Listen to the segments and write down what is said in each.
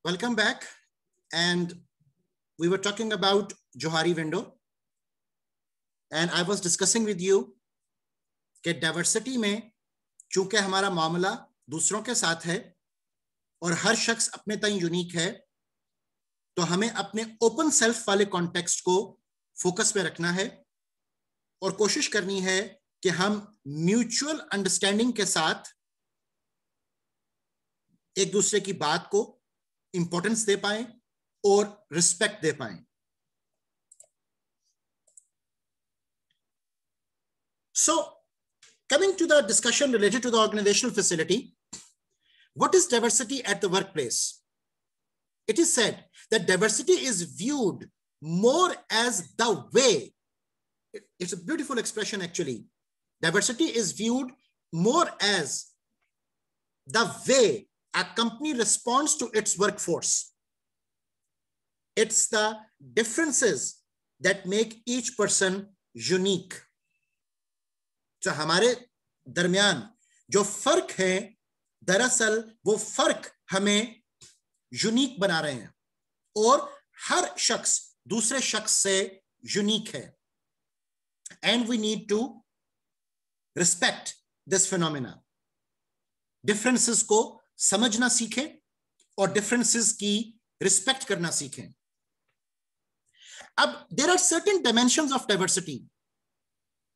Welcome back. And we were talking about Johari window. And I was discussing with you कि diversity में चूंकि हमारा मामला दूसरों के साथ है और हर शख्स अपने तय यूनिक है, तो हमें अपने ओपन सेल्फ वाले कॉन्टेक्स्ट को फोकस में रखना है और कोशिश करनी है कि हम म्यूचुअल अंडरस्टैंडिंग के साथ एक दूसरे की बात को इंपॉर्टेंस दे पाएं और रिस्पेक्ट दे पाएं। So, coming to the discussion related to the organizational facility, what is diversity at the workplace? It is said that diversity is viewed more as the way, it's a beautiful expression actually, diversity is viewed more as the way a company responds to its workforce. It's the differences that make each person unique. तो हमारे दरमियान जो फर्क है, दरअसल वो फर्क हमें यूनिक बना रहे हैं और हर शख्स दूसरे शख्स से यूनिक है। And we need to respect this phenomena. Differences को समझना सीखें और डिफरेंसेस की रिस्पेक्ट करना सीखें। अब there are certain dimensions of diversity.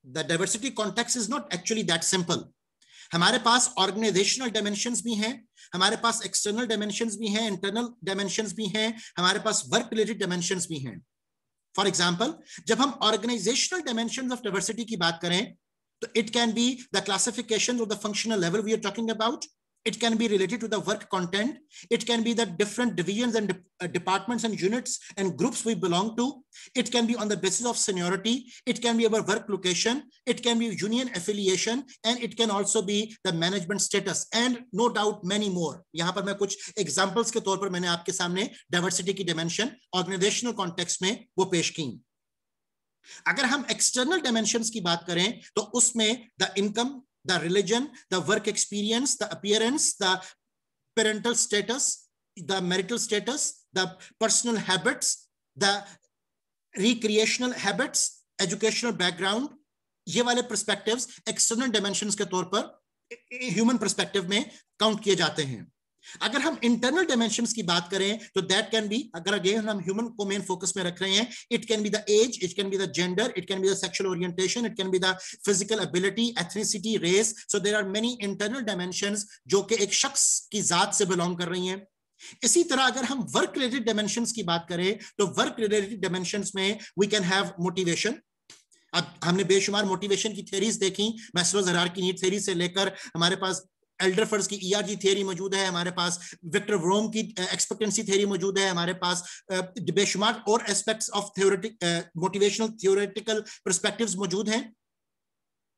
The diversity context is not actually that simple. हमारे पास ऑर्गेनाइजेशनल डायमेंशंस भी हैं, हमारे पास एक्सटर्नल डायमेंशंस भी हैं, इंटरनल डायमेंशंस भी हैं, हमारे पास वर्क रिलेटेड डायमेंशंस भी हैं। फॉर एग्जांपल, जब हम ऑर्गेनाइजेशनल डायमेंशंस ऑफ डाइवर्सिटी की बात करें, तो it can be the classification of the functional level we are talking about. It can be related to the work content. It can be the different divisions and departments and units and groups we belong to. It can be on the basis of seniority. It can be our work location. It can be union affiliation, and it can also be the management status, and no doubt many more. यहाँ पर मैं कुछ examples के तौर पर मैंने आपके सामने diversity की dimension organizational context में वो पेश की। अगर हम external dimensions की बात करें, तो उसमें the income, the religion, the work experience, the appearance, the parental status, the marital status, the personal habits, the recreational habits, educational background, ये वाले perspectives external dimensions के तौर पर human perspective में count किए जाते हैं। अगर हम इंटरनल डायमेंशंस की बात करें, तो दैट कैन बी, अगर अगेन हम ह्यूमन को मेन फोकस में रख रहे हैं, it can be the age, it can be the gender, it can be the sexual orientation, it can be the physical ability, ethnicity, race. So there are many internal dimensions जो कि एक शख्स की जात से बिलोंग कर रही हैं। इसी तरह अगर हम वर्क रिलेटेड डायमेंशंस की बात करें, तो वर्क रिलेटेड डायमेंशंस में वी कैन हैव मोटिवेशन. अब हमने बेशुमार मोटिवेशन की थ्योरीज देखी, मैस्लोज हायरार्की नीड थ्योरी से लेकर हमारे पास एल्डरफर्स की ईआरजी थ्योरी मौजूद है, हमारे पास विक्टर व्रोम की एक्सपेक्टेंसी थ्योरी मौजूद है, हमारे पास बेशुमार और aspects of theoretic motivational theoretical perspectives मौजूद हैं।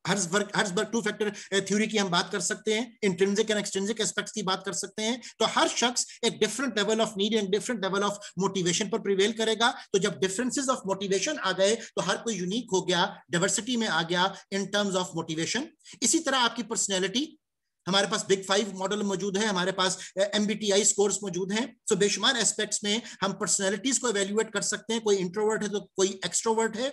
हर्ट्जबर्ग टू फैक्टर थ्योरी की हम बात कर सकते हैं, इंट्रिंसिक एंड एक्सट्रिंसिक एस्पेक्ट्स की बात कर सकते हैं। तो हर शख्स एक different level of need and different level of motivation पर प्रिवेल करेगा। तो जब डिफरेंसेस ऑफ मोटिवेशन आ गए, तो हर कोई यूनिक हो गया, डाइवर्सिटी में आ गया इन टर्म्स ऑफ मोटिवेशन। इसी तरह आपकी पर्सनैलिटी, हमारे पास बिग 5 मॉडल मौजूद है, हमारे पास MBTI स्कोर्स मौजूद हैं। सो बेशुमार एस्पेक्ट्स में हम पर्सनैलिटीज को एवेल्युएट कर सकते हैं, कोई इंट्रोवर्ट है तो कोई एक्सट्रोवर्ट है।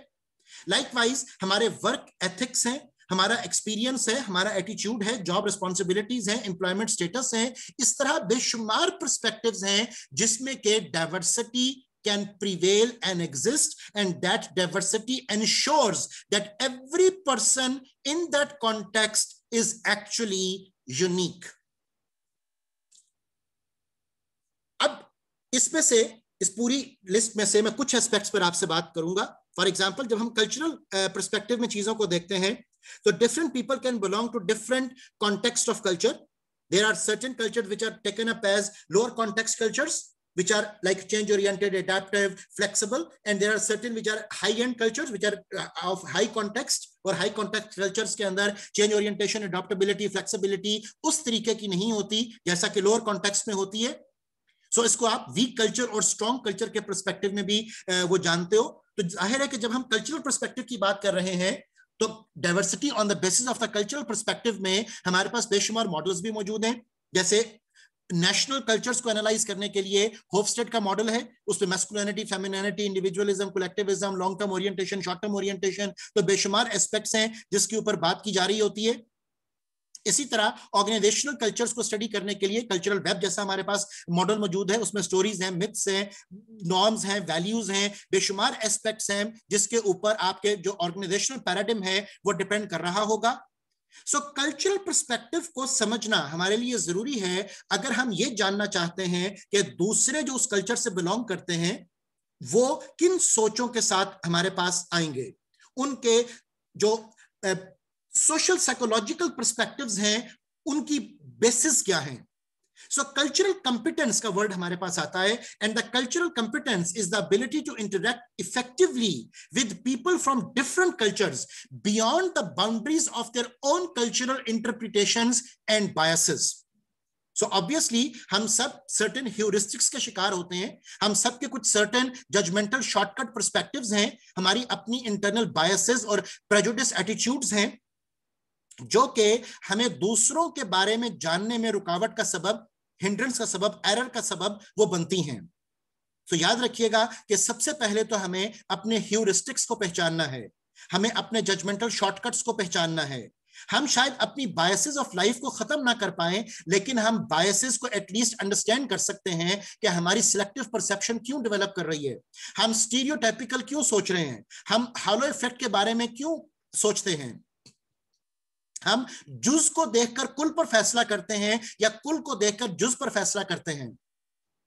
लाइकवाइज हमारे वर्क एथिक्स हैं, हमारा एक्सपीरियंस है, हमारा एटीट्यूड है, जॉब रिस्पॉन्सिबिलिटीज है, एम्प्लॉयमेंट स्टेटस है। इस तरह बेशुमार पर्सपेक्टिव्स हैं जिसमें के diversity can prevail and exist, and that diversity ensures that every person in that context is actually unique. अब इसमें से, इस पूरी लिस्ट में से मैं कुछ एस्पेक्ट्स पर आपसे बात करूंगा। फॉर एग्जांपल, जब हम कल्चरल पर्सपेक्टिव में चीजों को देखते हैं, तो different people can belong to different context of culture. There are certain cultures which are taken up as lower context cultures, which are like change oriented, adaptive, flexible, and there are certain which are high end cultures which are of high context, और high context cultures के अंदर change orientation, adaptability, flexibility उस तरीके की नहीं होती जैसा कि lower context में होती है। सो इसको आप वीक कल्चर और स्ट्रॉन्ग कल्चर के पर्सपेक्टिव में भी वो जानते हो। तो जाहिर है कि जब हम कल्चरल पर्सपेक्टिव की बात कर रहे हैं, तो diversity on the basis of the cultural perspective में हमारे पास बेशुमार मॉडल्स भी मौजूद हैं। जैसे नेशनल कल्चर्स को एनालाइज करने के लिए होफस्टेड का मॉडल है, उसमें masculinity, femininity, individualism, collectivism, long term orientation, short term orientation, तो बेशुमार एस्पेक्ट्स हैं जिसके ऊपर बात की जा रही होती है। इसी तरह ऑर्गेनाइजेशनल कल्चर्स को स्टडी करने के लिए कल्चरल वेब जैसा हमारे पास मॉडल मौजूद है, उसमें स्टोरीज हैं, मिथ्स हैं, नॉर्म्स हैं, वैल्यूज हैं, बेशुमार एस्पेक्ट्स हैं जिसके ऊपर आपके जो ऑर्गेनाइजेशनल पैराडिम है वो डिपेंड कर रहा होगा। सो कल्चरल पर्सपेक्टिव को समझना हमारे लिए जरूरी है अगर हम ये जानना चाहते हैं कि दूसरे जो उस कल्चर से बिलोंग करते हैं वो किन सोचों के साथ हमारे पास आएंगे, उनके जो सोशल साइकोलॉजिकल पर्सपेक्टिव्स हैं उनकी बेसिस क्या हैं। सो कल्चरल कंपिटेंस का वर्ड हमारे पास आता है, and the cultural competence is the ability to interact effectively with people from different cultures beyond the boundaries of their own cultural interpretations and biases. So obviously हम सब certain heuristics के शिकार होते हैं, हम सब के कुछ सर्टेन जजमेंटल शॉर्टकट पर्सपेक्टिव्स हैं, हमारी अपनी इंटरनल बायसेस और प्रेजुडिस एटीट्यूड्स हैं जो कि हमें दूसरों के बारे में जानने में रुकावट का सबब, हिंड्रेंस का सबब, एरर का सबब वो बनती हैं। तो याद रखिएगा कि सबसे पहले तो हमें अपने ह्यूरिस्टिक्स को पहचानना है, हमें अपने जजमेंटल शॉर्टकट्स को पहचानना है। हम शायद अपनी बायसेस ऑफ लाइफ को खत्म ना कर पाए, लेकिन हम बायसेस को एटलीस्ट अंडरस्टैंड कर सकते हैं कि हमारी सिलेक्टिव परसेप्शन क्यों डेवलप कर रही है, हम स्टीरियोटाइपिकल क्यों सोच रहे हैं, हम हॉलो इफेक्ट के बारे में क्यों सोचते हैं, हम जुज को देखकर कुल पर फैसला करते हैं या कुल को देखकर जुज पर फैसला करते हैं।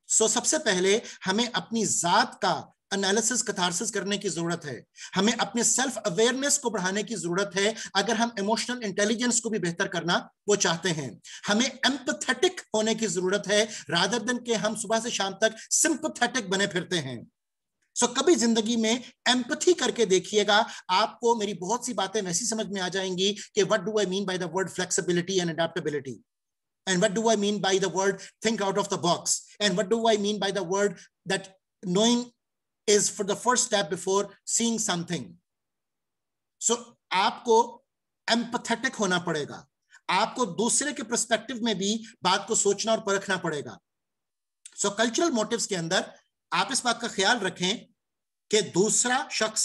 सो सबसे पहले हमें अपनी जात का एनालिसिस, कैथारसिस करने की जरूरत है, हमें अपने सेल्फ अवेयरनेस को बढ़ाने की जरूरत है अगर हम इमोशनल इंटेलिजेंस को भी बेहतर करना वो चाहते हैं। हमें एम्पैथेटिक होने की जरूरत है रादर देन कि हम सुबह से शाम तक सिंपैथेटिक बने फिरते हैं। सो कभी जिंदगी में एम्पैथी करके देखिएगा, आपको मेरी बहुत सी बातें वैसी समझ में आ जाएंगी कि what do I mean by the word flexibility and adaptability, and what do I mean by the word think out of the box, and what do I mean by the word that knowing is for the first step before seeing something. So आपको empathetic होना पड़ेगा, आपको दूसरे के perspective में भी बात को सोचना और परखना पड़ेगा। सो कल्चरल मोटिव्स के अंदर आप इस बात का ख्याल रखें कि दूसरा शख्स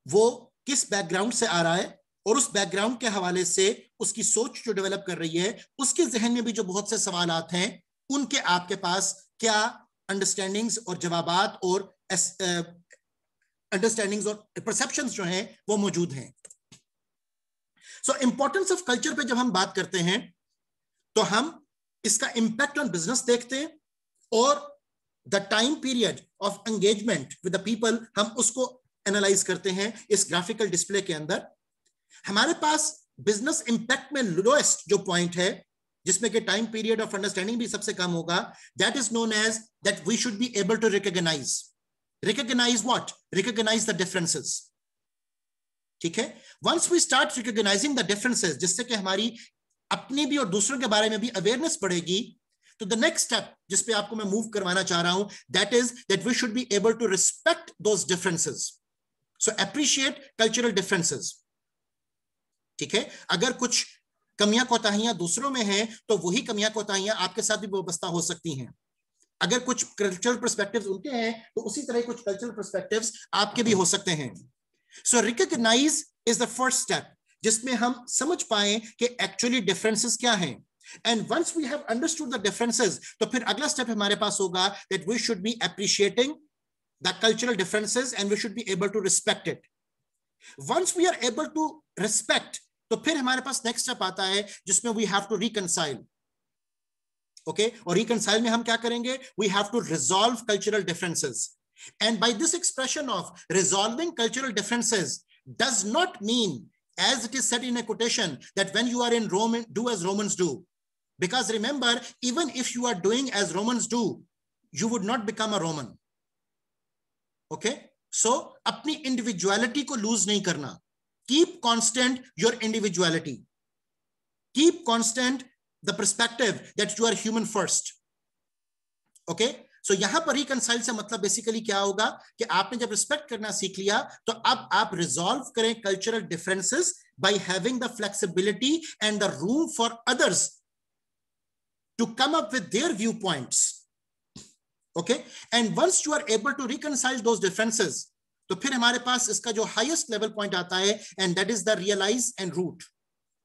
वो किस बैकग्राउंड से आ रहा है और उस बैकग्राउंड के हवाले से उसकी सोच जो डेवलप कर रही है, उसके जहन में भी जो बहुत से सवालात हैं, उनके आपके पास क्या अंडरस्टैंडिंग्स और जवाबात और अंडरस्टैंडिंग्स और परसेप्शंस जो हैं वो मौजूद हैं। सो इंपॉर्टेंस ऑफ कल्चर पे जब हम बात करते हैं तो हम इसका इंपैक्ट ऑन बिजनेस देखते हैं और the time period of engagement with the people हम उसको एनालाइज करते हैं इस ग्राफिकल डिस्प्ले के अंदर। हमारे पास बिजनेस इंपैक्ट में लोएस्ट जो पॉइंट है जिसमें कि टाइम पीरियड ऑफ अंडरस्टैंडिंग भी सबसे कम होगा, that is known as that we should be able to recognise what, recognise the differences. ठीक है, once we start recognising the differences, जिससे कि हमारी अपनी भी और दूसरों के बारे में भी अवेयरनेस बढ़ेगी, तो द नेक्स्ट स्टेप जिस पे आपको मैं मूव करवाना चाह रहा हूं, that is that we should be able to respect those differences. So appreciate cultural differences. ठीक है, अगर कुछ कमियां कोताहियां दूसरों में हैं तो वही कमियां कोताहियां आपके साथ भी वाबस्ता हो सकती हैं। अगर कुछ कल्चरल पर्सपेक्टिव्स उनके हैं तो उसी तरह कुछ कल्चरल पर्सपेक्टिव्स आपके भी हो सकते हैं। So recognize is the first step जिसमें हम समझ पाए कि एक्चुअली डिफरेंसेस क्या हैं। And once we have understood the differences, तो फिर अगला स्टेप हमारे पास होगा that we should be appreciating the cultural differences and we should be able to respect it. Once we are able to respect, तो फिर हमारे पास नेक्स्ट स्टेप आता है जिसमें we have to reconcile. Okay, और रिकंसाइल में हम क्या करेंगे? We have to resolve cultural differences. And by this expression of resolving cultural differences does not mean, as it is said in a quotation, that when you are in Rome, do as Romans do. Because remember, even if you are doing as Romans do, you would not become a Roman. Okay? So, अपनी individuality को lose नहीं करना. Keep constant your individuality. Keep constant the perspective that you are human first. Okay? So यहां पर reconcile से मतलब basically क्या होगा कि आपने जब रिस्पेक्ट करना सीख लिया तो अब आप रिजॉल्व करें cultural differences by having the flexibility and the room for others to come up with their viewpoints. Okay, and once you are able to reconcile those differences, तो फिर हमारे पास इसका जो highest level point आता है, and that is the realize and root.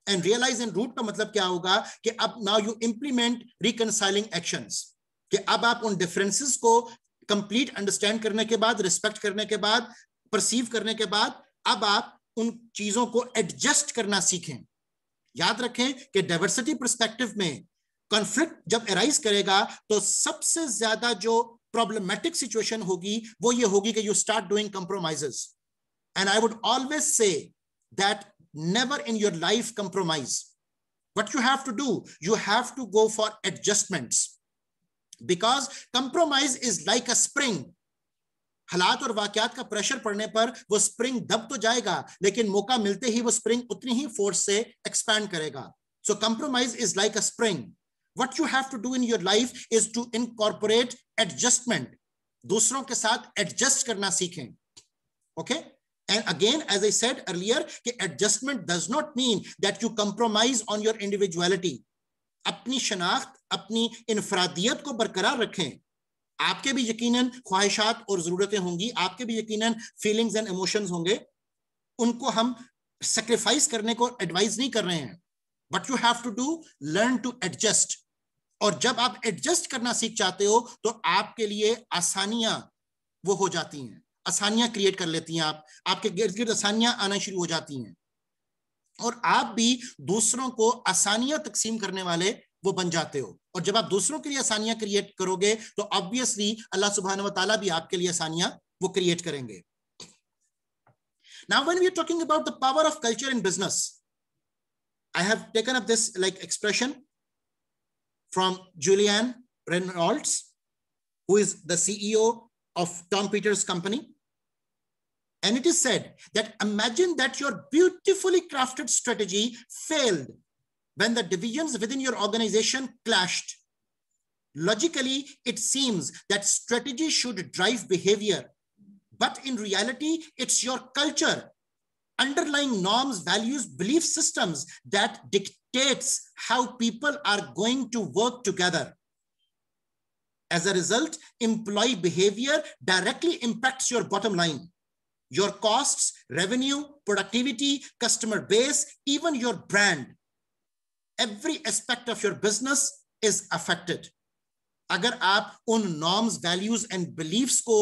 And realize and root का मतलब क्या होगा कि अब now you implement reconciling actions, कि अब आप उन differences को complete understand करने के बाद, respect करने के बाद, perceive करने के बाद, अब आप उन चीजों को adjust करना सीखें. याद रखें कि डाइवर्सिटी पर्सपेक्टिव में कॉन्फ्लिक्ट जब अराइज करेगा तो सबसे ज्यादा जो प्रॉब्लमेटिक सिचुएशन होगी वो ये होगी कि you start doing compromises. And I would always say that never in your life compromise. What you have to do, you have to go for adjustments, because compromise is like a spring. हालात और वाकयात का pressure पड़ने पर वो spring दब तो जाएगा, लेकिन मौका मिलते ही वो स्प्रिंग उतनी ही फोर्स से एक्सपैंड करेगा. So compromise is like a spring. What you have to do in your life is to incorporate adjustment. दूसरों के साथ एडजस्ट करना सीखें. Okay, and again as I said earlier कि adjustment does not mean that you compromise on your individuality. अपनी शनाख्त, अपनी इनफरादियत को बरकरार रखें. आपके भी यकीनन ख्वाहिशात और जरूरतें होंगी, आपके भी यकीनन फीलिंग्स एंड इमोशंस होंगे. उनको हम सेक्रीफाइस करने को एडवाइज नहीं कर रहे हैं. But you have to do, learn to adjust. और जब आप एडजस्ट करना सीख जाते हो तो आपके लिए आसानियां वो हो जाती हैं, आसानियां क्रिएट कर लेती हैं. आपके गिर्द गिर्द आसानियां आना शुरू हो जाती हैं और आप भी दूसरों को आसानियां तकसीम करने वाले वो बन जाते हो. और जब आप दूसरों के लिए आसानियां क्रिएट करोगे तो ऑब्वियसली अल्लाह सुब्हानहू व तआला भी आपके लिए आसानियां वो क्रिएट करेंगे. Now when we are talking about the power of culture in business, I have taken up this like expression from Julian Reynolds, who is the CEO of Tom Peters company. And it is said that imagine that your beautifully crafted strategy failed when the divisions within your organization clashed. Logically, it seems that strategy should drive behavior, but in reality, it's your culture, underlying norms, values, belief systems that dictates how people are going to work together. As a result, employee behavior directly impacts your bottom line, your costs, revenue, productivity, customer base, even your brand. Every aspect of your business is affected. अगर आप उन norms, values and beliefs को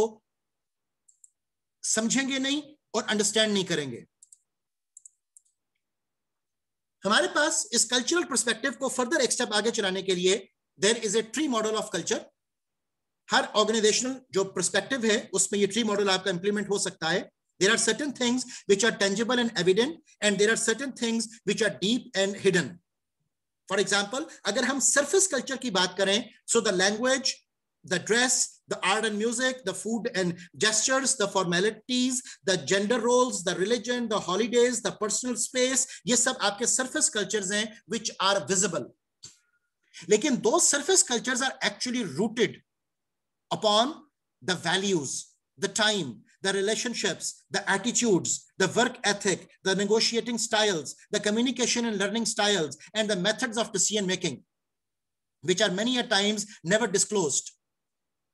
समझेंगे नहीं और understand नहीं करेंगे. हमारे पास इस कल्चरल पर्सपेक्टिव को फर्दर एक स्टेप आगे चलाने के लिए there is a tree model of culture. हर ऑर्गेनाइजेशनल जो पर्सपेक्टिव है उसमें ये ट्री मॉडल आपका इंप्लीमेंट हो सकता है. There are certain things which are tangible and evident, and there are certain things which are deep and hidden. For example, अगर हम surface culture की बात करें, so the language, the dress, the art and music, the food and gestures, the formalities, the gender roles, the religion, the holidays, the personal space, ये सब आपके surface cultures हैं which are visible. लेकिन those surface cultures are actually rooted upon the values, the time, the relationships, the attitudes, the work ethic, the negotiating styles, the communication and learning styles, and the methods of decision making, which are many a times never disclosed.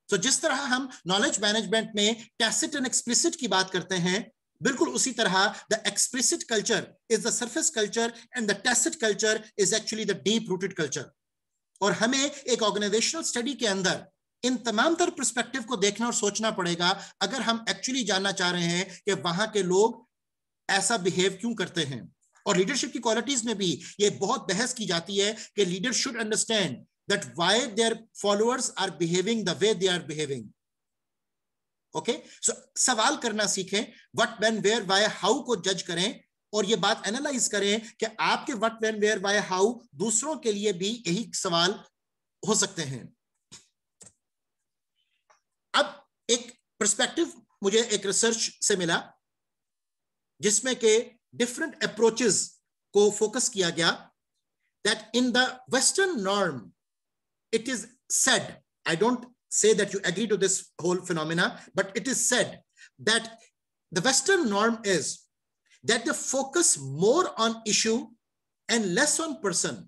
So जिस तरह हम knowledge management में tacit and explicit की बात करते हैं, बिल्कुल उसी तरह the explicit culture is the surface culture and the tacit culture is actually the deep rooted culture. और हमें एक organizational study के अंदर इन तमाम तर पर्सपेक्टिव को देखना और सोचना पड़ेगा अगर हम एक्चुअली जानना चाह रहे हैं कि वहां के लोग ऐसा बिहेव क्यों करते हैं. और लीडरशिप की क्वालिटीज में भी ये बहुत बहस की जाती है कि leader should understand that why their followers are behaving the way they are behaving. Okay, so सवाल करना सीखें, what, when, where, why, how को जज करें और ये बात एनालाइज करें कि आपके what, when, where, why, how दूसरों के लिए भी यही सवाल हो सकते हैं. अब एक पर्सपेक्टिव मुझे एक रिसर्च से मिला जिसमें के डिफरेंट अप्रोचेस को फोकस किया गया. That in the western norm it is said, I don't say that you agree to this whole phenomena, but it is said that the Western norm is that they focus more on issue and less on person.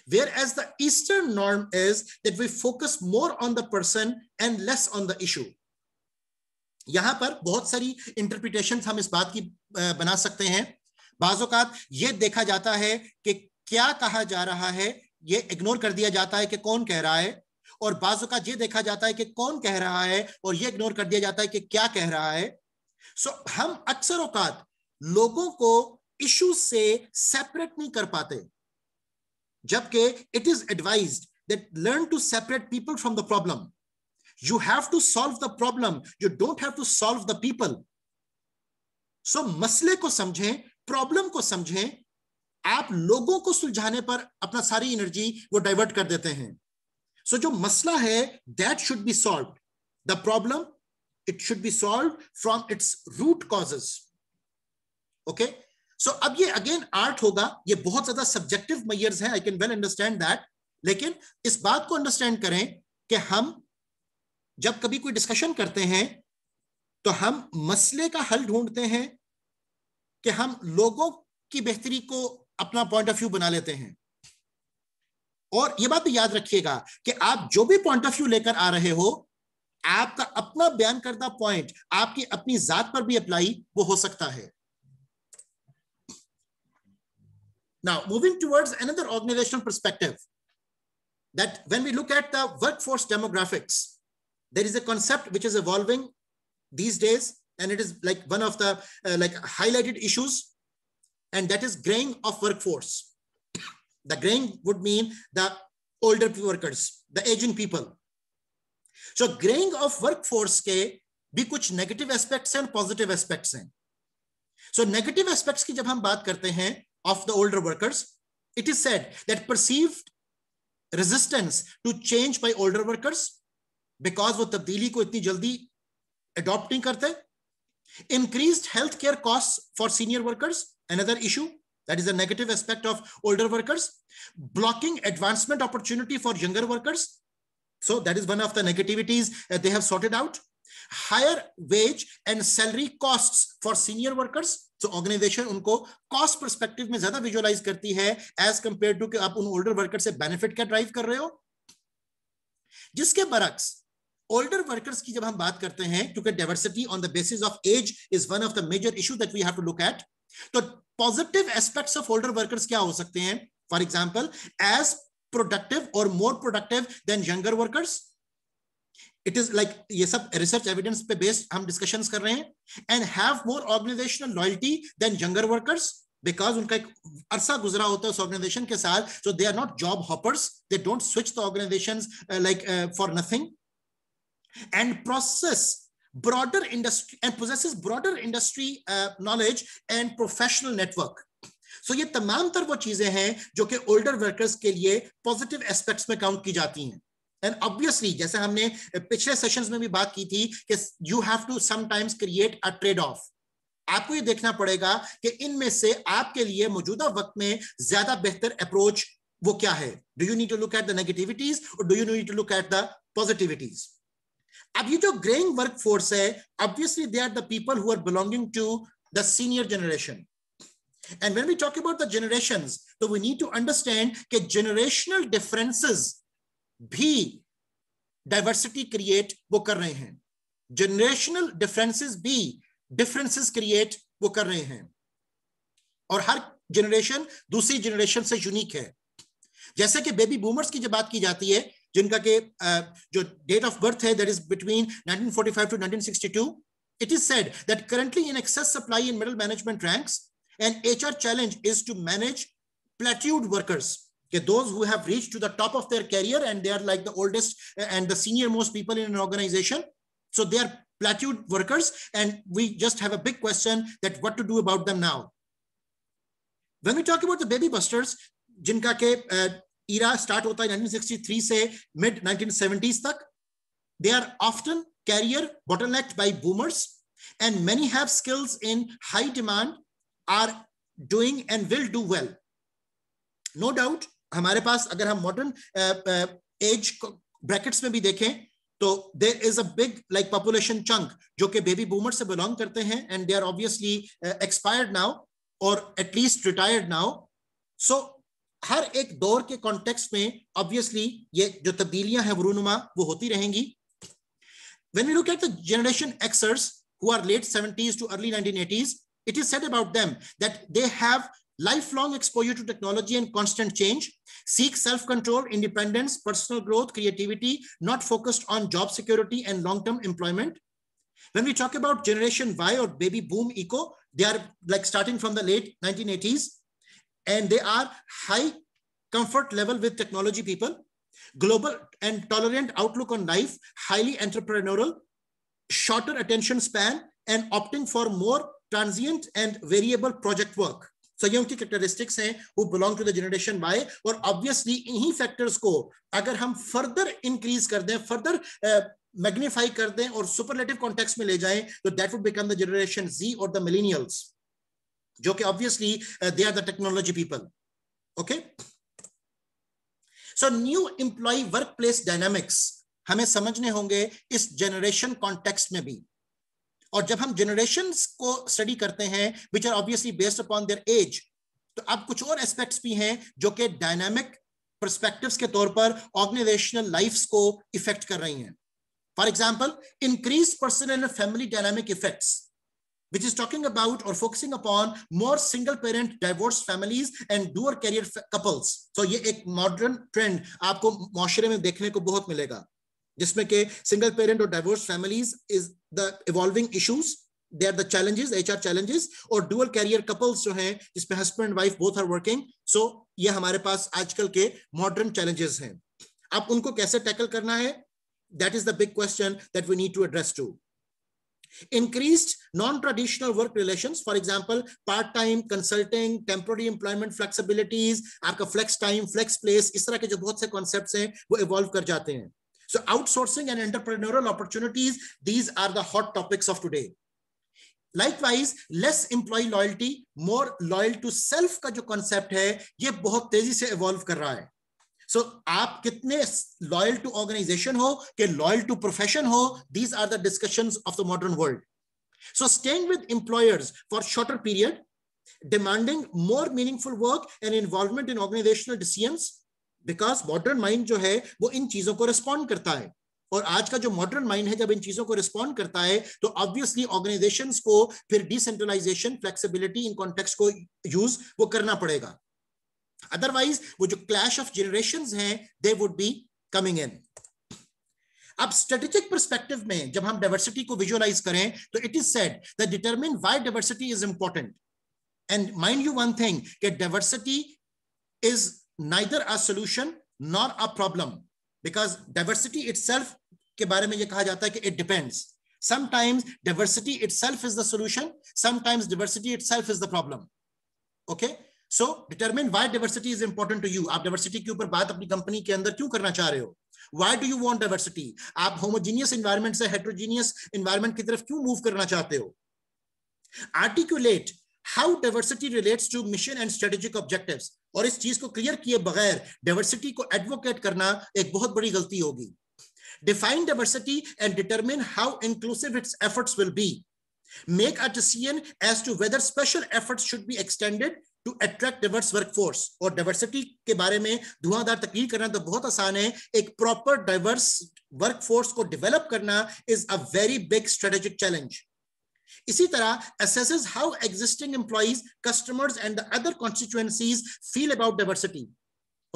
whereas the Eastern norm is that we focus more on the person and less on the issue. यहां पर बहुत सारी interpretation हम इस बात की बना सकते हैं. बाज़ औक़ात ये देखा जाता है कि क्या कहा जा रहा है, ये इग्नोर कर दिया जाता है कि कौन कह रहा है, और बाज़ औक़ात ये देखा जाता है कि कौन कह रहा है और ये इग्नोर कर दिया जाता है कि क्या कह रहा है. सो हम अक्सर औक़ात लोगों को इशू से सेपरेट नहीं कर पाते, जबकि it is advised that learn to separate people from the problem. You have to solve the problem. You don't have to solve the people. So मसले को समझें, प्रॉब्लम को समझें. आप लोगों को सुलझाने पर अपना सारी एनर्जी वो डाइवर्ट कर देते हैं. So जो मसला है that should be solved. The problem, it should be solved from its root causes. Okay? So अब ये अगेन आर्ट होगा. ये बहुत ज्यादा सब्जेक्टिव मेजर्स हैं. I can well understand that. लेकिन इस बात को अंडरस्टैंड करें कि हम जब कभी कोई डिस्कशन करते हैं तो हम मसले का हल ढूंढते हैं कि हम लोगों की बेहतरी को अपना पॉइंट ऑफ व्यू बना लेते हैं. और यह बात भी याद रखिएगा कि आप जो भी पॉइंट ऑफ व्यू लेकर आ रहे हो, आपका अपना बयान करदा पॉइंट आपकी अपनी जात पर भी अप्लाई वो हो सकता है. Now, moving towards another organizational perspective, that when we look at the workforce demographics, there is a concept which is evolving these days, and it is like one of the like highlighted issues, and that is graying of workforce. The graying would mean the older workers, the aging people. So graying of workforce के भी कुछ negative aspects हैं और positive aspects हैं. So negative aspects की जब हम बात करते हैं of the older workers, it is said that perceived resistance to change by older workers, बिकॉज वो तब्दीली को इतनी जल्दी अडॉप्ट नहीं करते. Increased health care cost for senior workers, another issue, that is a negative aspect of older workers. Blocking advancement opportunity for younger workers, so that is one of the negativities they have sorted out. Higher wage and salary costs for senior workers, so organisation उनको cost perspective में ज्यादा visualise करती है as compare to कि आप उन older worker से benefit क्या ड्राइव कर रहे हो. जिसके बरक्स older workers की जब हम बात करते हैं, क्योंकि diversity on the basis of age is one of the major issues that we have to look at, तो positive aspects of older workers क्या हो सकते हैं? For example, as productive or more productive than younger workers. It is like ये सब research evidence पे based हम discussions कर रहे हैं. And have more organizational loyalty than younger workers, because उनका एक अरसा गुजरा होता है उस organization के साथ, so they are not job hoppers. They don't switch the organizations for nothing. And possesses broader industry knowledge and professional network. So ये तमाम तर वो चीजें हैं जो कि older workers के लिए positive aspects में काउंट की जाती हैं. And obviously जैसे हमने पिछले सेशंस में भी बात की थी कि you have to sometimes create a trade-off. आपको ये देखना पड़ेगा कि इनमें से आपके लिए मौजूदा वक्त में ज्यादा बेहतर अप्रोच वो क्या है. Do you need to look at the negativities or do you need to look at the positivities? अब ये जो ग्रेइंग वर्कफोर्स है, obviously they are the people who are belonging to the senior generation. And when we talk about the generations, so we need to understand कि generational differences भी diversity create वो कर रहे हैं. Generational differences भी differences create वो कर रहे हैं. और हर generation दूसरी generation से unique है. जैसे कि बेबी बूमर्स की जब बात की जाती है, जिनका के जो डेट ऑफ बर्थ है that is between 1945 to 1962, it is said that currently in excess supply in middle management ranks, and HR challenge is to manage plateaued workers, okay, those who have reached to the top of their career and they are like the oldest and the senior most people in an organization, so they are plateaued workers, and we just have a big question that what to do about them now. When we talk about the baby busters, जिनका के era start होता है 1963 से mid 1970s तक, they are often career bottlenecked by boomers, and many have skills in high demand, are doing and will do well. No doubt हमारे पास अगर हम modern age brackets में भी देखें तो there is a big like population chunk जो कि baby boomers से belong करते हैं, and they are obviously expired now or at least retired now. So हर एक दौर के कॉन्टेक्स्ट में ऑब्वियसली ये जो तब्दीलियां हैं वरूनुमा वो होती रहेंगी. When we look at the generation Xers who are late 70s to early 1980s, it is said about them that they have lifelong exposure to technology and constant change, seek self-control, independence, personal growth, creativity, not focused on job security and long-term employment. When we talk about generation Y or baby boom eco, they are like starting from the late 1980s, and they are high comfort level with technology people, global and tolerant outlook on life, highly entrepreneurial, shorter attention span, and opting for more transient and variable project work. So ये उनकी characteristics हैं who belong to the generation Y. और obviously इन्हीं factors को अगर हम further increase कर दें, further magnify कर दें और superlative context में ले जाएं, तो that would become the generation Z or the millennials, जो कि obviously they are the technology people. Okay. So new employee workplace dynamics हमें समझने होंगे इस generation context में भी. और जब हम generations को study करते हैं which are obviously based upon their age, तो अब कुछ और aspects भी हैं जो कि dynamic perspectives के तौर पर organizational lives को affect कर रही हैं. For example, increased personal and family dynamic effects, which is talking about or focusing upon more single parent divorced families and dual career couples. So ये एक modern trend आपको माशरे में देखने को बहुत मिलेगा, जिसमें के single parent or divorced families is the evolving issues. They are the challenges, HR challenges, और dual career couples जो हैं जिसमें husband and wife both are working. So ये हमारे पास आजकल के modern challenges हैं. अब उनको कैसे tackle करना है? That is the big question that we need to address too. Increased non-traditional work relations, for example, part-time, consulting, temporary employment flexibilities, आपका flex time, flex place, इस तरह के जो बहुत से concepts हैं वो evolve कर जाते हैं. So outsourcing and entrepreneurial opportunities, these are the hot topics of today. Likewise, less employee loyalty, more loyal to self का जो concept है ये बहुत तेजी से evolve कर रहा है. So आप कितने loyal to organization हो कि loyal to profession हो, these are the discussions of the modern world. So staying with employers for shorter period, demanding more meaningful work and involvement in organizational decisions, because modern mind जो है वो इन चीजों को respond करता है. और आज का जो modern mind है जब इन चीजों को respond करता है तो obviously organizations को फिर decentralization, flexibility in context को use वो करना पड़ेगा. Otherwise, वो जो clash of generations हैं, they would be coming in. अब strategic perspective में जब हम diversity को visualize करें, तो it is said that determine why diversity is important. And mind you one thing, that diversity is neither a solution nor a problem, because diversity itself के बारे में ये कहा जाता है कि it depends. Sometimes diversity itself is the solution, sometimes diversity itself is the problem. Okay? So determine why diversity is important to you. आप diversity के ऊपर बात अपनी कंपनी के अंदर क्यों करना चाह रहे हो? Why do you want diversity? आप homogeneous environment से heterogeneous environment की तरफ क्यों move करना चाहते हो? Articulate how diversity relates to mission and strategic objectives. और इस चीज को clear किए बगैर diversity को advocate करना एक बहुत बड़ी गलती होगी. Define diversity and determine how inclusive its efforts will be. Make a decision as to whether special efforts should be extended to attract diverse workforce. और diversity के बारे में धुआंधार तकरीर करना तो बहुत आसान है, एक proper diverse workforce को develop करना is a very big strategic challenge. इसी तरह assesses how existing employees, customers and the other constituencies feel about diversity.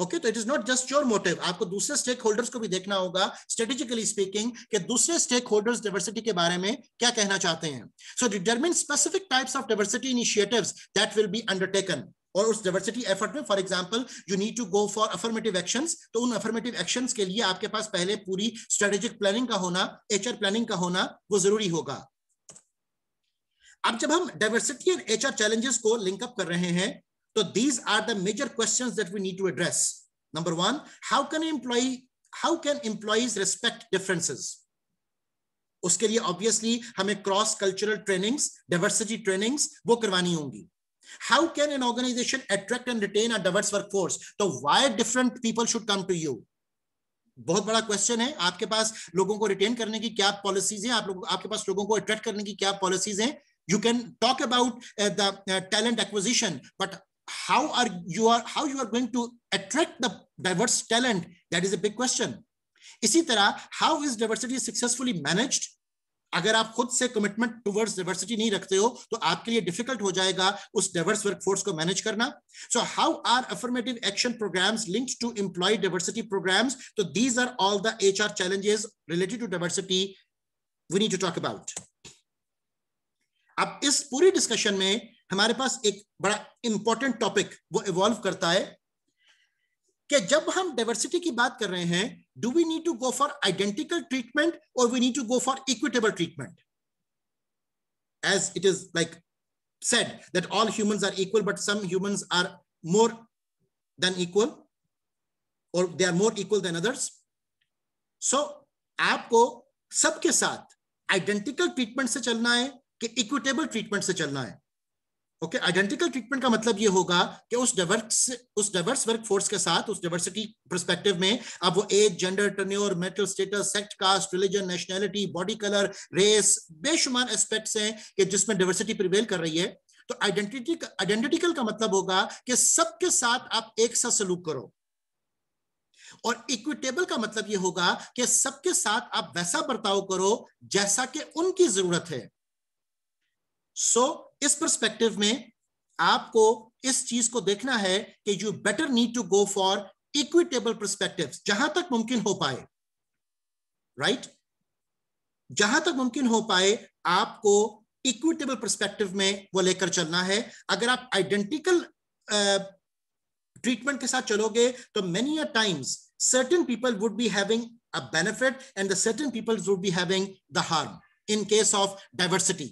Okay, तो it is not just your motive. आपको दूसरे stakeholders को भी देखना होगा, strategically speaking, कि दूसरे stakeholders diversity के बारे में क्या कहना चाहते हैं. So determine specific types of diversity initiatives that will be undertaken. और उस diversity effort में, for example, you need to go for affirmative actions. तो उन affirmative actions के लिए आपके पास पहले पूरी strategic planning का होना, HR planning का होना, वो जरूरी होगा. अब जब हम diversity and HR challenges को link up कर रहे हैं, so these are the major questions that we need to address. Number one, how can employees respect differences? उसके लिए obviously हमें cross cultural trainings, diversity trainings वो करवानी होंगी. How can an organization attract and retain a diverse workforce? तो why different people should come to you? बहुत बड़ा question है. आपके पास लोगों को रिटेन करने की क्या पॉलिसीज हैं, आपके पास लोगों को अट्रैक्ट करने की क्या पॉलिसीज हैं. You can talk about the talent acquisition, but how you are going to attract the diverse talent, that is a big question. इसी तरह how is diversity successfully managed? अगर आप खुद से कमिटमेंट टुवर्ड्स डाइवर्सिटी नहीं रखते हो तो आपके लिए डिफिकल्ट हो जाएगा उस डाइवर्स वर्कफोर्स को मैनेज करना. So how are affirmative action programs linked to employ diversity programs? तो these are all the HR challenges related to diversity we need to talk about. अब इस पूरी डिस्कशन में हमारे पास एक बड़ा इंपॉर्टेंट टॉपिक वो इवॉल्व करता है कि जब हम डाइवर्सिटी की बात कर रहे हैं, do we need to go for identical treatment और we need to go for equitable treatment? As it is like said that all humans are equal but some humans are more than equal और they are more equal than others. So आपको सबके साथ identical treatment से चलना है कि equitable treatment से चलना है? ओके, आइडेंटिकल ट्रीटमेंट का मतलब ये होगा कि उस डाइवर्स वर्कफोर्स के साथ, उस डाइवर्सिटी पर्सपेक्टिव में, अब वो age, gender, tenure, marital status, sect, caste, religion, nationality, body colour, race, बेशुमार एस्पेक्ट्स हैं कि जिसमें डाइवर्सिटी प्रिवेल कर रही है. तो आइडेंटिकल का मतलब होगा कि सबके साथ आप एक सा सलूक करो, और इक्विटेबल का मतलब ये होगा कि सबके साथ आप वैसा बर्ताव करो जैसा कि उनकी जरूरत है. सो इस पर्सपेक्टिव में आपको इस चीज को देखना है कि you better need to go for equitable perspectives जहां तक मुमकिन हो पाए. राइट, जहां तक मुमकिन हो पाए आपको इक्विटेबल पर्सपेक्टिव में वो लेकर चलना है. अगर आप आइडेंटिकल ट्रीटमेंट के साथ चलोगे तो many a times certain people would be having a benefit and the certain people would be having the harm in case of diversity.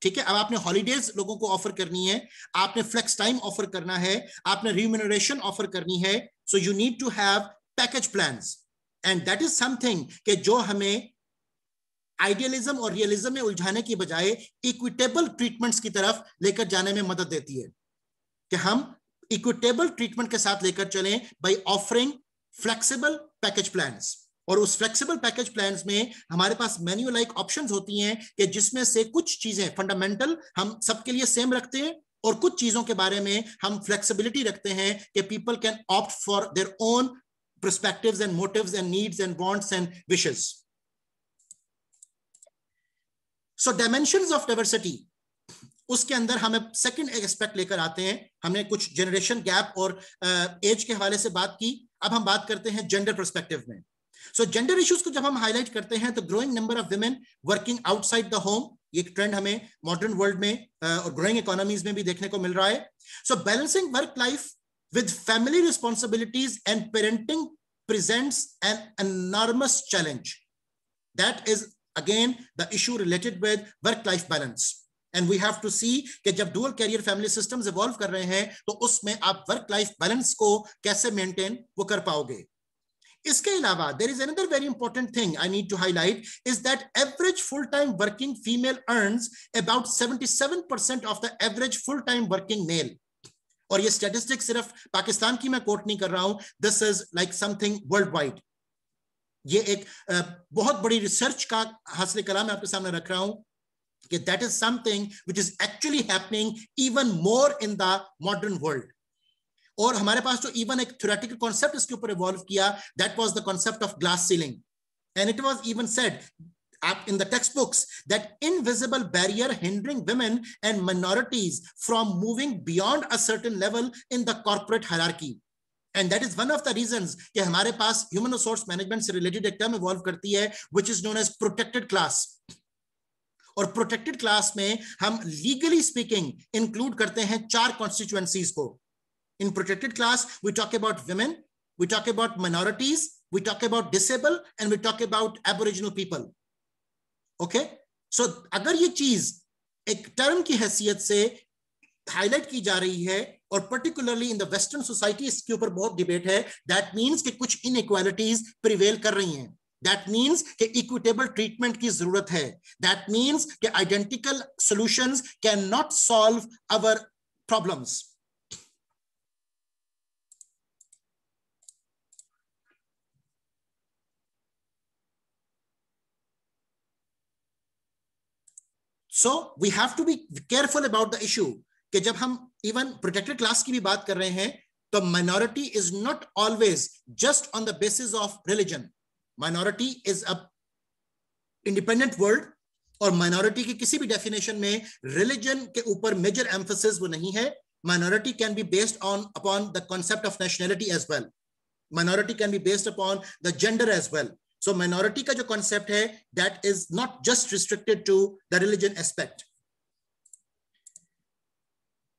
ठीक है, अब आपने हॉलीडेज लोगों को ऑफर करनी है, आपने फ्लेक्स टाइम ऑफर करना है, आपने रिम्यूनरेशन ऑफर करनी है. So you need to have package plans and that is something कि जो हमें आइडियलिज्म और रियलिज्म में उलझाने की बजाय इक्विटेबल ट्रीटमेंट्स की तरफ लेकर जाने में मदद देती है कि हम इक्विटेबल ट्रीटमेंट के साथ लेकर चलें by offering flexible package plans. और उस फ्लेक्सिबल पैकेज प्लान्स में हमारे पास मेन्यू लाइक ऑप्शंस होती हैं कि जिसमें से कुछ चीजें फंडामेंटल हम सबके लिए सेम रखते हैं और कुछ चीजों के बारे में हम फ्लेक्सिबिलिटी रखते हैं कि people can opt for their own perspectives and motives and needs and wants and wishes. So dimensions of diversity, उसके अंदर हमें सेकंड एस्पेक्ट लेकर आते हैं. हमने कुछ जनरेशन गैप और एज के हवाले से बात की. अब हम बात करते हैं जेंडर पर्सपेक्टिव में. सो जेंडर इश्यूज को जब हम हाईलाइट करते हैं तो growing number of women working outside the home, ये एक ट्रेंड हमें मॉडर्न वर्ल्ड में और ग्रोइंग इकोनॉमीज में भी देखने को मिल रहा है. So balancing work life with family responsibilities and parenting presents an enormous challenge. That is again the issue related with work life balance. And we have to see कि जब dual career family systems evolve कर रहे हैं तो उसमें आप work life balance को कैसे मेंटेन वो कर पाओगे. इसके अलावा there is another very important thing I need to highlight is that average full time working female earns about 77% of the average full time working male. और ये स्टैटिस्टिक्स सिर्फ पाकिस्तान की मैं कोट नहीं कर रहा हूं, this is like something world wide. ये एक बहुत बड़ी रिसर्च का हासिल कलाम मैं आपके सामने रख रहा हूं कि that is something which is actually happening even more in the modern world. और हमारे पास जो even एक theoretical concept इसके ऊपर evolve किया, that was the concept of glass ceiling, and it was even said in the textbooks that invisible barrier hindering women and minorities from moving beyond a certain level in the corporate hierarchy. And that is one of the reasons कि हमारे पास human resource management से related एक term evolve करती है which is known as protected class. और protected class में हम legally speaking include करते हैं 4 कॉन्स्टिट्यूएंसीज को. In protected class we talk about women, we talk about minorities, we talk about disable and we talk about aboriginal people. Okay, so अगर ये चीज एक टर्म की हैसियत से हाईलाइट की जा रही है और particularly in the western society इसके ऊपर बहुत डिबेट है, दैट मीन्स कि कुछ इनइक्वालिटीज प्रिवेल कर रही हैं. That means कि इक्विटेबल ट्रीटमेंट की जरूरत है. That means कि identical solutions cannot solve our problems. So we have to be careful about the issue कि जब हम इवन प्रोटेक्टेड क्लास की भी बात कर रहे हैं, तो minority is not always just on the basis of religion. Minority is a independent word, और माइनॉरिटी की किसी भी डेफिनेशन में रिलीजन के ऊपर मेजर एम्फोसिस वो नहीं है. Minority can be based on upon the concept of nationality as well. Minority can be based upon the gender as well. So minority का जो कॉन्सेप्ट है, that is not just restricted to the religion aspect.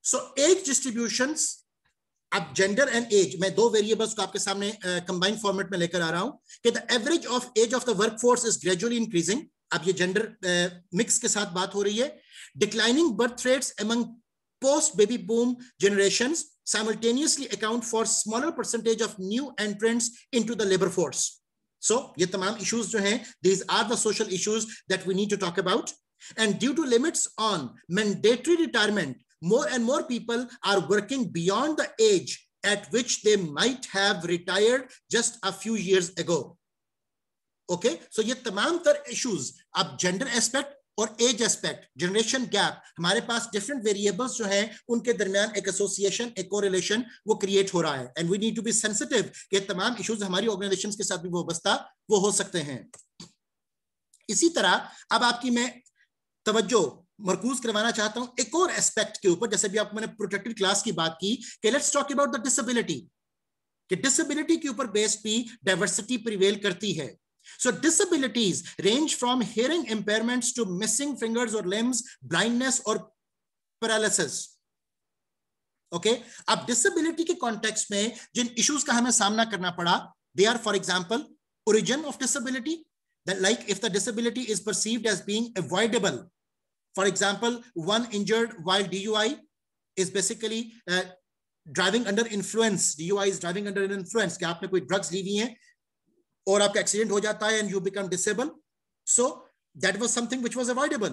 So age distributions, अब gender and age, मैं दो variables को आपके सामने combined format में लेकर आ रहा हूं कि the average of age of the workforce is gradually increasing. अब ये जेंडर मिक्स के साथ बात हो रही है. Declining birth rates among post baby boom generations simultaneously account for smaller percentage of new entrants into the labor force. So ये तमाम issues जो हैं, these are the social issues that we need to talk about. And due to limits on mandatory retirement, more and more people are working beyond the age at which they might have retired just a few years ago. Okay, so ये तमाम तर issues, अब gender aspect और as aspect, generation gap, हमारे पास different variables जो हैं उनके दरमियान एक एसोसिएशन, एक कोरिलेशन वो क्रिएट हो रहा है. And we need to be sensitive कि तमाम इश्यूज हमारी ऑर्गेनाइजेशंस के साथ भी वो हो सकते हैं. इसी तरह अब आपकी मैं तवज्जो मरकूज करवाना चाहता हूं एक और एस्पेक्ट के ऊपर. जैसे भी आप मैंने प्रोटेक्टेड क्लास की बात की कि let's talk about the disability, कि डिसेबिलिटी के ऊपर बेस्ड भी डाइवर्सिटी प्रिवेल करती है. So disabilities range from hearing impairments to missing fingers or limbs, blindness or paralysis. Okay, अब disability के context में जिन issues का हमें सामना करना पड़ा, they are for example origin of disability, that like if the disability is perceived as being avoidable, for example one injured while DUI is basically driving under influence. DUI is driving under an influence, कि आपने कोई drugs ली हुई हैं और आपका accident हो जाता है and you become disable. So that was something which was avoidable.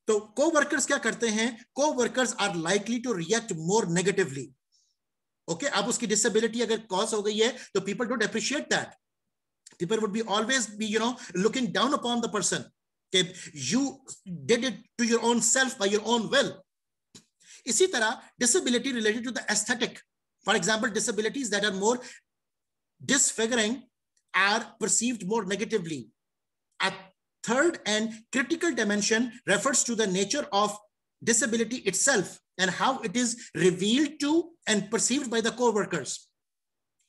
तो को-वर्कर्स क्या करते हैं? Co-workers are likely to react more negatively. Okay, अब उसकी डिसेबिलिटी अगर कॉज हो गई है तो people don't appreciate that. People would be always be looking down upon the person कि you did it to your own self by your own will. इसी तरह disability related to the aesthetic, for example disabilities that are more disfiguring are perceived more negatively. A third and critical dimension refers to the nature of disability itself and how it is revealed to and perceived by the co-workers.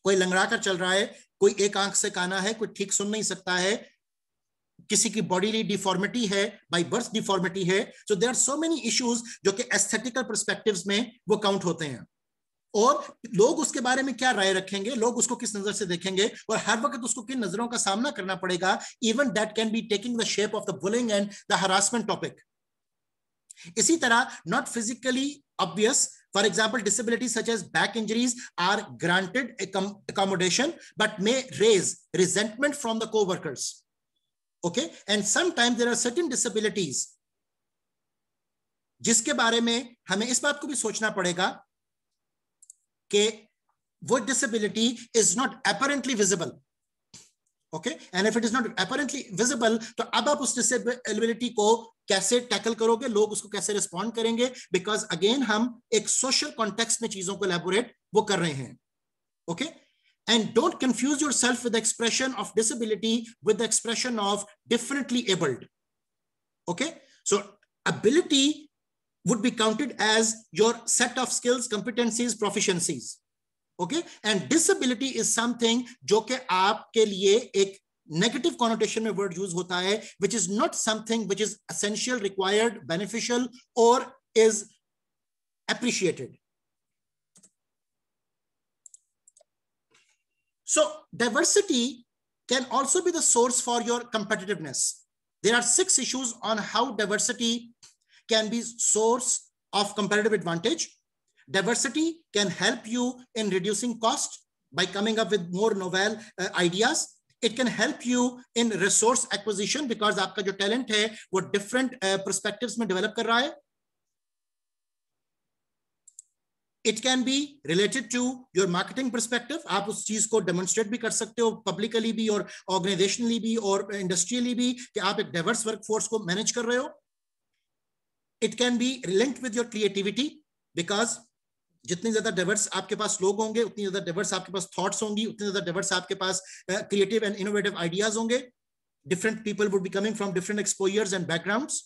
कोई लंगड़ा कर चल रहा है, कोई एक आंख से काना है, कोई ठीक सुन नहीं सकता है, किसी की बॉडीली डिफॉर्मिटी है, बाय बर्थ डिफॉर्मिटी है. So there are so many issues जो कि एस्थेटिकल पर्सपेक्टिव्स में वो काउंट होते हैं. और लोग उसके बारे में क्या राय रखेंगे, लोग उसको किस नजर से देखेंगे और हर वक्त उसको किन नजरों का सामना करना पड़ेगा. Even that can be taking the shape of the bullying and the harassment topic. इसी तरह not physically obvious, for example disabilities such as back injuries are granted accommodation but may raise resentment from the co-workers. Okay, and sometimes there are certain disabilities जिसके बारे में हमें इस बात को भी सोचना पड़ेगा कि वो disability is not apparently visible. Okay, and if it is not apparently visible, तो अब आप उस disability को कैसे टैकल करोगे, लोग उसको कैसे रिस्पॉन्ड करेंगे, बिकॉज अगेन हम एक सोशल कॉन्टेक्स्ट में चीजों को एलैबोरेट वो कर रहे हैं. Okay, and don't confuse yourself with the expression of disability with the expression of differently abled. Okay, so ability would be counted as your set of skills, competencies, proficiencies. Okay, and disability is something जो कि आपके लिए एक negative connotation में word use होता है, which is not something which is essential, required, beneficial or is appreciated. So diversity can also be the source for your competitiveness. There are 6 issues on how diversity can be source of competitive advantage. Diversity can help you in reducing cost by coming up with more novel ideas. It can help you in resource acquisition because आपका जो talent है वो different perspectives में develop कर रहा है. It can be related to your marketing perspective. आप उस चीज को demonstrate भी कर सकते हो publicly भी और organizationally भी और industrially भी कि आप एक diverse workforce को manage कर रहे हो. It can be linked with your creativity because जितनी ज्यादा डाइवर्स आपके पास लोग होंगे, उतनी ज्यादा डाइवर्स आपके पास थॉट्स होंगी, उतनी ज्यादा डाइवर्स आपके पास क्रिएटिव एंड इनोवेटिव आइडियाज होंगे. Different people would be coming from different exposures and backgrounds.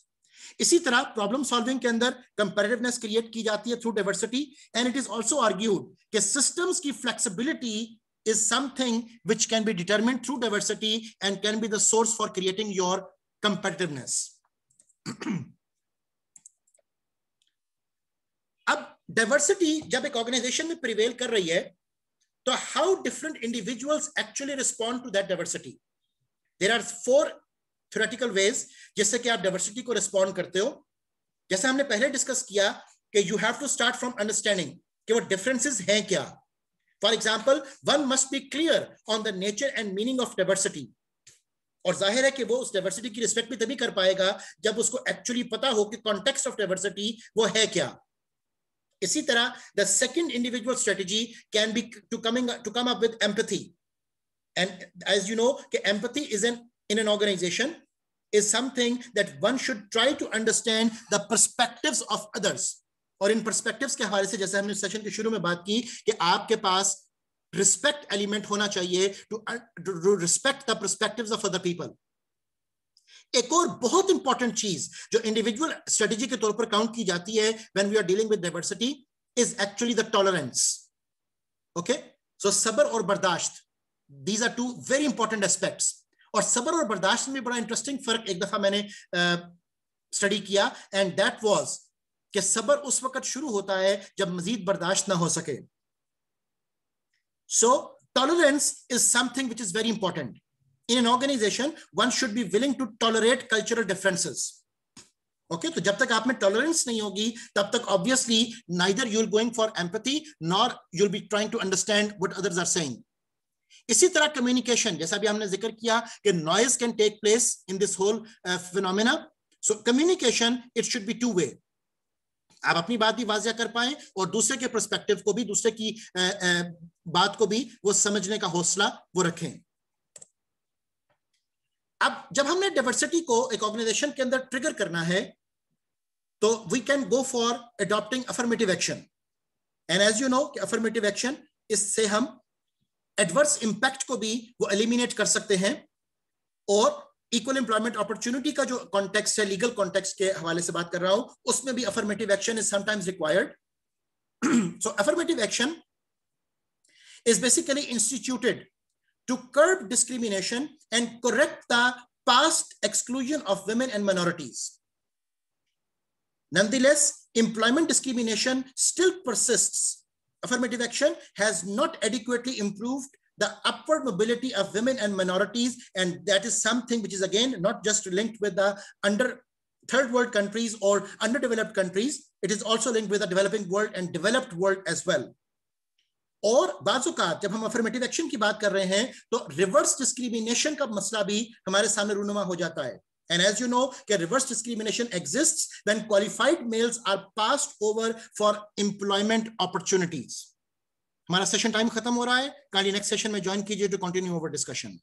इसी तरह प्रॉब्लम सॉल्विंग के अंदर कंपैरेटिवनेस क्रिएट की जाती है through diversity. And it is also argued कि सिस्टम्स की flexibility is something which can be determined through diversity and can be the source for creating your competitiveness. अब diversity जब एक organization में prevail कर रही है, तो how different individuals actually respond to that diversity? There are 4 theoretical ways जिससे कि आप diversity को respond करते हो. जैसे हमने पहले डिस्कस किया कि you have to start from understanding कि वो differences हैं क्या. For example, one must be clear on the nature and meaning of diversity. और जाहिर है कि वो उस diversity की रिस्पेक्ट भी तभी कर पाएगा जब उसको एक्चुअली पता हो कि context of diversity वो है क्या. इसी तरह the second individual strategy can be to come up with empathy. And as you know, कि empathy is in an organization is something that one should try to understand the perspectives of others. और इन perspectives के हवाले से जैसे हमने session के शुरू में बात की कि आपके पास रिस्पेक्ट एलिमेंट होना चाहिए to respect the perspectives of other people. एक और बहुत इंपॉर्टेंट चीज जो इंडिविजुअल स्ट्रेटेजी के तौर पर काउंट की जाती है when we are dealing with diversity is actually the tolerance. Okay, so सब्र और बर्दाश्त, these are 2 very important aspects. और सब्र और बर्दाश्त में बड़ा इंटरेस्टिंग फर्क एक दफा मैंने स्टडी किया, एंड दैट वाज कि सब्र उस वक्त शुरू होता है जब मजीद बर्दाश्त ना हो सके. So tolerance is something which is very important. In an organization, one should be willing to tolerate cultural differences. Okay, तो जब तक आप में tolerance नहीं होगी तब तक obviously neither you're going for empathy nor you'll be trying to understand what others are saying. इसी तरह communication, जैसा भी हमने जिक्र किया कि noise can take place in this whole phenomena. So communication, it should be 2 way. आप अपनी बात भी वाज़िया कर पाएं और दूसरे के पर्सपेक्टिव को भी, दूसरे की बात को भी वो समझने का हौसला वो रखें. अब जब हमने डाइवर्सिटी को एक ऑर्गेनाइजेशन के अंदर ट्रिगर करना है तो we can go for adopting affirmative action. And as you know कि अफर्मेटिव एक्शन, इससे हम एडवर्स इंपैक्ट को भी वो एलिमिनेट कर सकते हैं. और इक्वल एम्प्लॉयमेंट अपॉर्चुनिटी का जो कॉन्टेक्स्ट है, लीगल कॉन्टेक्स्ट के हवाले से बात कर रहा हूं, उसमें भी affirmative action is sometimes required. So affirmative action is basically instituted to curb discrimination and correct the past exclusion of women and minorities. Nonetheless, employment discrimination still persists. Affirmative action has not adequately improved the upward mobility of women and minorities, and that is something which is again not just linked with the third world countries or underdeveloped countries, it is also linked with the developing world and developed world as well. और बाज़-औक़ात जब हम affirmative action की बात कर रहे हैं तो reverse discrimination का मसला भी हमारे सामने रूनुमा हो जाता है. And as you know, reverse discrimination exists when qualified males are passed over for employment opportunities. हमारा सेशन टाइम खत्म हो रहा है. काली नेक्स्ट सेशन में ज्वाइन कीजिए टू कंटिन्यू अवर डिस्कशन.